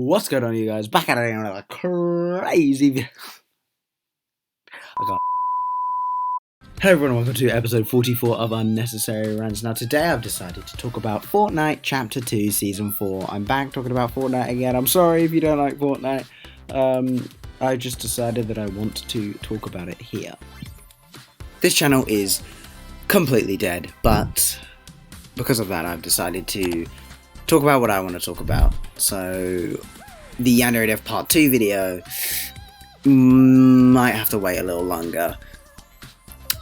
What's going on, you guys? Back at it another crazy video. Hello everyone, welcome to episode 44 of Unnecessary Rants. Now today I've decided to talk about Fortnite Chapter 2 Season 4. I'm back talking about Fortnite again. I'm sorry if you don't like Fortnite. I just decided that I want to talk about it here. This channel is completely dead, but because of that I've decided to talk about what I want to talk about. So the Yandere Dev Part 2 video might have to wait a little longer.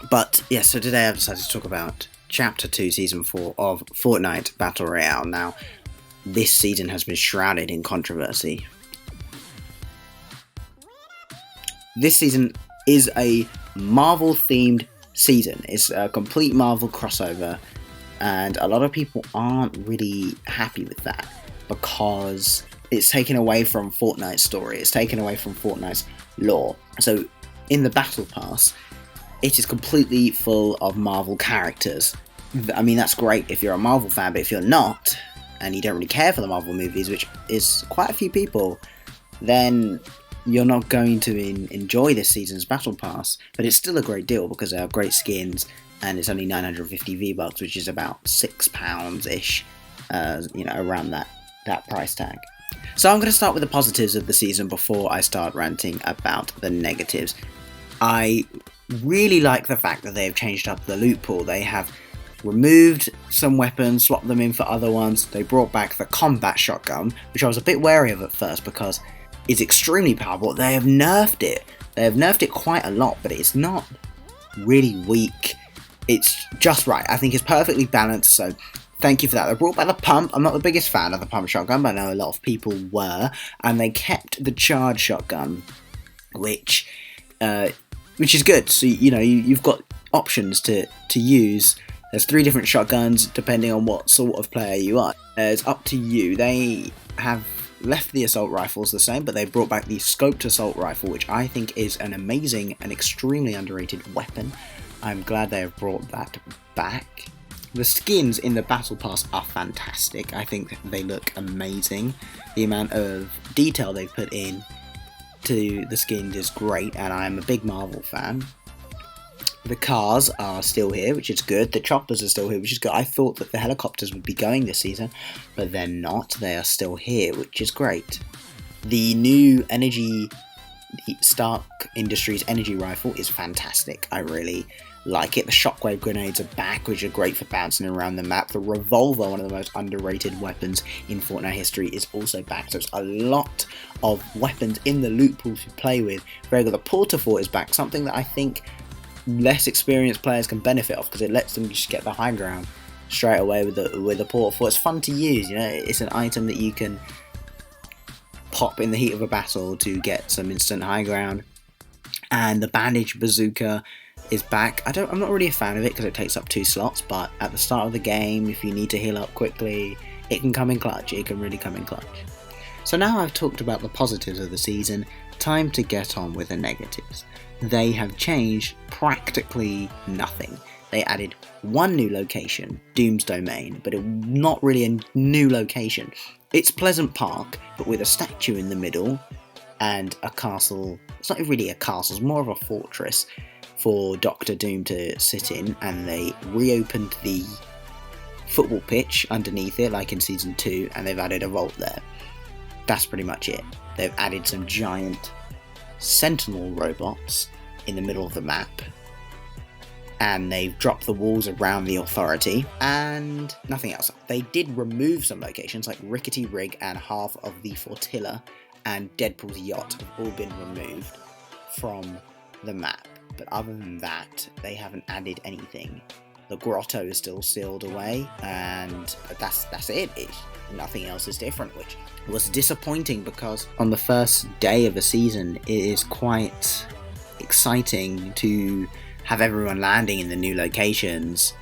But yeah, so today I've decided to talk about Chapter 2 Season 4 of Fortnite Battle Royale. Now, this season has been shrouded in controversy. This season is a Marvel-themed season. It's a complete Marvel crossover, and a lot of people aren't really happy with that because it's taken away from Fortnite's story. It's taken away from Fortnite's lore. So, in the Battle Pass, it is completely full of Marvel characters. I mean, that's great if you're a Marvel fan, but if you're not, and you don't really care for the Marvel movies, which is quite a few people, then you're not going to enjoy this season's Battle Pass. But it's still a great deal because they have great skins, and it's only 950 V-Bucks, which is about £6-ish, around that price tag. So I'm going to start with the positives of the season before I start ranting about the negatives. I really like the fact that they have changed up the loot pool. They have removed some weapons, swapped them in for other ones. They brought back the combat shotgun, which I was a bit wary of at first because it's extremely powerful. They have nerfed it. They have nerfed it quite a lot, but it's not really weak. It's just right. I think it's perfectly balanced, so thank you for that. They brought back the pump. I'm not the biggest fan of the pump shotgun, but I know a lot of people were. And they kept the charge shotgun, which is good. So, you've got options to use. There's 3 different shotguns depending on what sort of player you are. It's up to you. They have left the assault rifles the same, but they brought back the scoped assault rifle, which I think is an amazing and extremely underrated weapon. I'm glad they have brought that back. The skins in the Battle Pass are fantastic. I think they look amazing. The amount of detail they've put in to the skins is great, and I'm a big Marvel fan. The cars are still here, which is good. The choppers are still here, which is good. I thought that the helicopters would be going this season, but they're not. They are still here, which is great. The new Stark Industries energy rifle is fantastic. I really like it. The shockwave grenades are back, which are great for bouncing around the map. The revolver, one of the most underrated weapons in Fortnite history, is also back. So it's a lot of weapons in the loot pool to play with. Very good. The Portafort is back, something that I think less experienced players can benefit off because it lets them just get the high ground straight away with the Portafort. It's fun to use. It's an item that you can pop in the heat of a battle to get some instant high ground. And the bandage bazooka is back. I'm not really a fan of it because it takes up 2 slots, but at the start of the game, if you need to heal up quickly, it can come in clutch. It can really come in clutch. So now I've talked about the positives of the season, time to get on with the negatives. They have changed practically nothing. They added 1 new location, Doom's Domain, but not really a new location. It's Pleasant Park, but with a statue in the middle and a castle. It's not really a castle, it's more of a fortress for Dr. Doom to sit in, and they reopened the football pitch underneath it like in Season 2, and they've added a vault there. That's pretty much it. They've added some giant sentinel robots in the middle of the map, and they've dropped the walls around the authority, and nothing else. They did remove some locations like Rickety Rig and half of the Flotilla and Deadpool's yacht have all been removed from the map. But other than that, they haven't added anything. The grotto is still sealed away, and that's it. Nothing else is different, which was disappointing because on the first day of the season, it is quite exciting to have everyone landing in the new locations,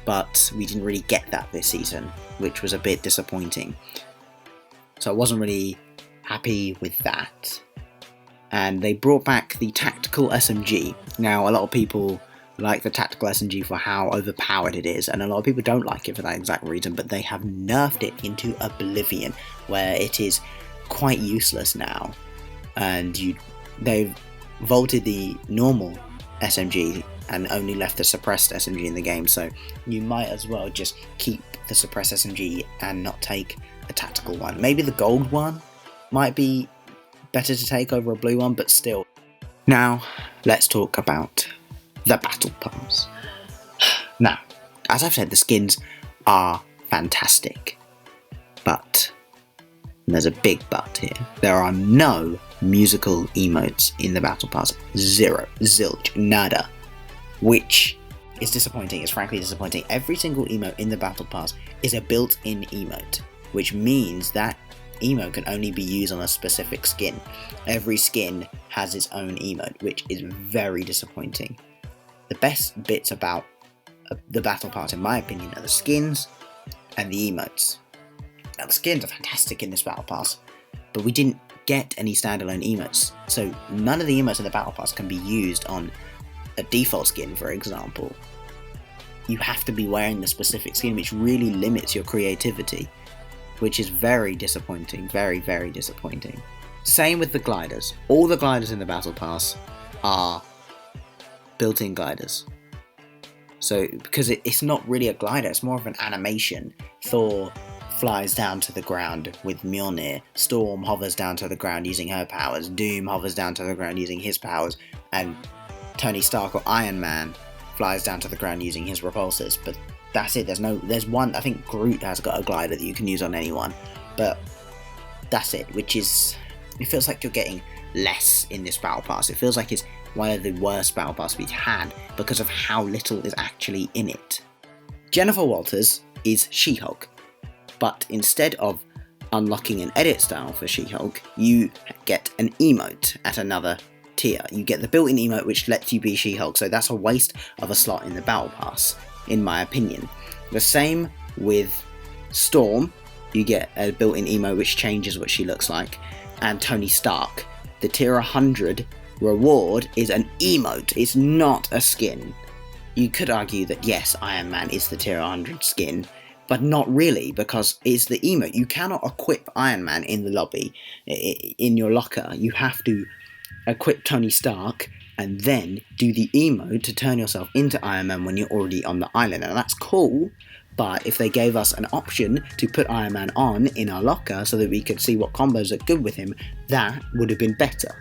but we didn't really get that this season, which was a bit disappointing. So I wasn't really happy with that. And they brought back the tactical SMG. Now, a lot of people like the tactical SMG for how overpowered it is, and a lot of people don't like it for that exact reason, but they have nerfed it into oblivion, where it is quite useless now, and they've vaulted the normal SMG and only left the suppressed SMG in the game, so you might as well just keep the suppressed SMG and not take a tactical one. Maybe the gold one might be better to take over a blue one, but still. Now, let's talk about the Battle Pass. Now, as I've said, the skins are fantastic, but there's a big but here. There are no musical emotes in the Battle Pass. Zero. Zilch. Nada. Which is disappointing. It's frankly disappointing. Every single emote in the Battle Pass is a built-in emote, which means that emote can only be used on a specific skin. Every skin has its own emote, which is very disappointing. The best bits about the Battle Pass, in my opinion, are the skins and the emotes. Now, the skins are fantastic in this Battle Pass, but we didn't get any standalone emotes, so none of the emotes in the Battle Pass can be used on a default skin, for example. You have to be wearing the specific skin, which really limits your creativity, which is very disappointing, very, very disappointing. Same with the gliders. All the gliders in the Battle Pass are built-in gliders. So, because it's not really a glider, it's more of an animation. Thor flies down to the ground with Mjolnir, Storm hovers down to the ground using her powers, Doom hovers down to the ground using his powers, and Tony Stark or Iron Man flies down to the ground using his repulsors. But that's it. There's one, I think Groot has got a glider that you can use on anyone, but that's it, which is, it feels like you're getting less in this Battle Pass. It feels like it's one of the worst Battle Pass we've had because of how little is actually in it. Jennifer Walters is She-Hulk, but instead of unlocking an edit style for She-Hulk, you get an emote at another tier. You get the built-in emote which lets you be She-Hulk, so that's a waste of a slot in the Battle Pass, in my opinion. The same with Storm. You get a built-in emote which changes what she looks like, and Tony Stark. The tier 100 reward is an emote, it's not a skin. You could argue that yes, Iron Man is the tier 100 skin, but not really, because it's the emote. You cannot equip Iron Man in the lobby, in your locker. You have to equip Tony Stark and then do the emote to turn yourself into Iron Man when you're already on the island. And that's cool, but if they gave us an option to put Iron Man on in our locker so that we could see what combos are good with him, that would have been better.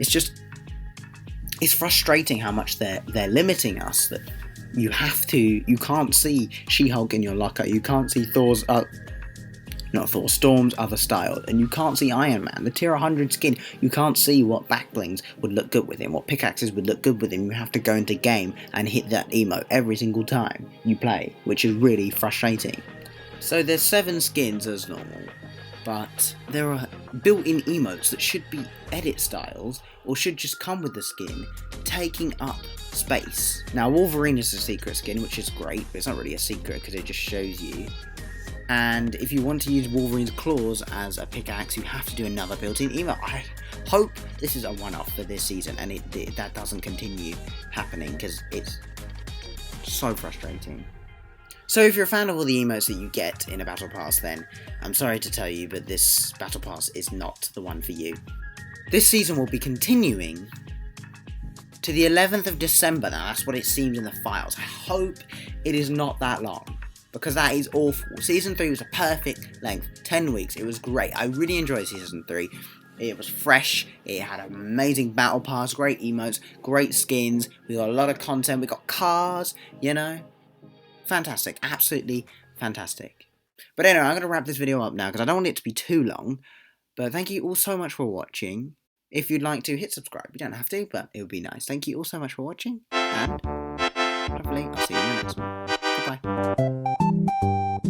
It's frustrating how much they're limiting us, that you can't see She-Hulk in your locker, you can't see Storm's other style, and you can't see Iron Man. The tier 100 skin, you can't see what backblings would look good with him, what pickaxes would look good with him. You have to go into game and hit that emote every single time you play, which is really frustrating. So there's 7 skins as normal, but there are built-in emotes that should be edit styles, or should just come with the skin, taking up space. Now, Wolverine is a secret skin, which is great, but it's not really a secret because it just shows you. And if you want to use Wolverine's claws as a pickaxe, you have to do another built-in emote. I hope this is a one-off for this season and that doesn't continue happening, because it's so frustrating. So if you're a fan of all the emotes that you get in a Battle Pass, then I'm sorry to tell you, but this Battle Pass is not the one for you. This season will be continuing to the 11th of December now. That's what it seems in the files. I hope it is not that long, because that is awful. Season 3 was a perfect length, 10 weeks. It was great. I really enjoyed Season 3. It was fresh, it had an amazing Battle Pass, great emotes, great skins, we got a lot of content, we got cars, you know. Fantastic, absolutely fantastic. But anyway, I'm going to wrap this video up now because I don't want it to be too long. But thank you all so much for watching. If you'd like to, hit subscribe. You don't have to, but it would be nice. Thank you all so much for watching, and hopefully I'll see you in the next one. Goodbye.